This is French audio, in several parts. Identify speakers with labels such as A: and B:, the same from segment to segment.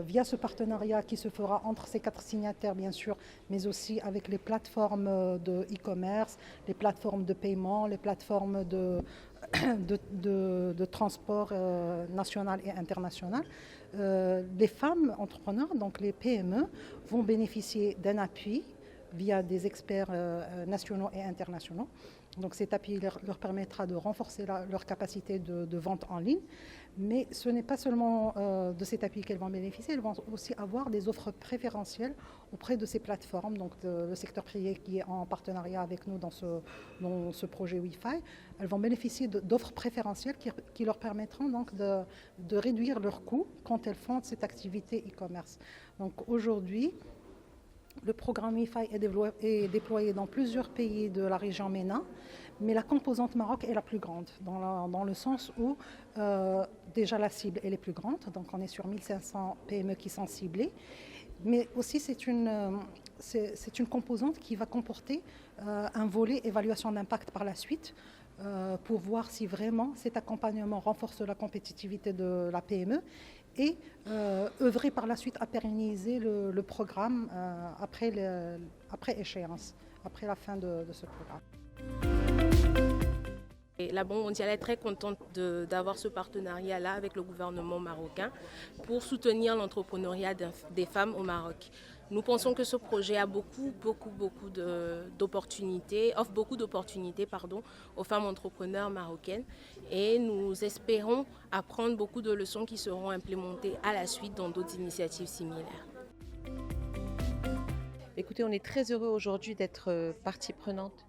A: via ce partenariat qui se fera entre ces 4 signataires, bien sûr, mais aussi avec les plateformes de e-commerce, les plateformes de paiement, les plateformes de transport national et international, les femmes entrepreneurs, donc les PME, vont bénéficier d'un appui via des experts nationaux et internationaux. Donc cet appui leur permettra de renforcer leur capacité de vente en ligne. Mais ce n'est pas seulement de cet appui qu'elles vont bénéficier, elles vont aussi avoir des offres préférentielles auprès de ces plateformes, donc le secteur privé qui est en partenariat avec nous dans ce projet Wi-Fi. Elles vont bénéficier d'offres préférentielles qui leur permettront donc de réduire leurs coûts quand elles font cette activité e-commerce. Donc aujourd'hui, le programme Wi-Fi est déployé dans plusieurs pays de la région MENA, mais la composante Maroc est la plus grande, dans le sens où déjà la cible elle est plus grande, donc on est sur 1500 PME qui sont ciblées, mais aussi c'est une composante qui va comporter un volet évaluation d'impact par la suite, pour voir si vraiment cet accompagnement renforce la compétitivité de la PME et œuvrer par la suite à pérenniser le programme après échéance, après la fin de ce programme.
B: Et la Banque mondiale est très contente d'avoir ce partenariat-là avec le gouvernement marocain pour soutenir l'entrepreneuriat des femmes au Maroc. Nous pensons que ce projet a beaucoup d'opportunités, offre beaucoup d'opportunités aux femmes entrepreneurs marocaines et nous espérons apprendre beaucoup de leçons qui seront implémentées à la suite dans d'autres initiatives similaires.
C: Écoutez, on est très heureux aujourd'hui d'être partie prenante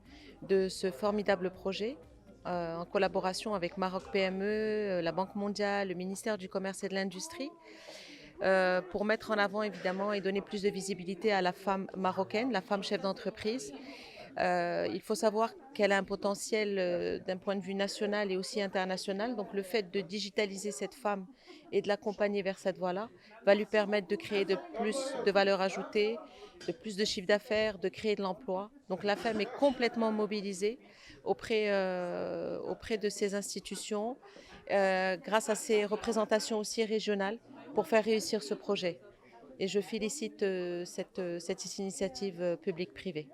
C: de ce formidable projet en collaboration avec Maroc PME, la Banque mondiale, le ministère du Commerce et de l'Industrie, pour mettre en avant évidemment et donner plus de visibilité à la femme marocaine, la femme chef d'entreprise. Il faut savoir qu'elle a un potentiel d'un point de vue national et aussi international. Donc le fait de digitaliser cette femme et de l'accompagner vers cette voie-là va lui permettre de créer de plus de valeur ajoutée, de plus de chiffre d'affaires, de créer de l'emploi. Donc la femme est complètement mobilisée auprès de ces institutions grâce à ces représentations aussi régionales pour faire réussir ce projet. Et je félicite cette initiative publique-privée.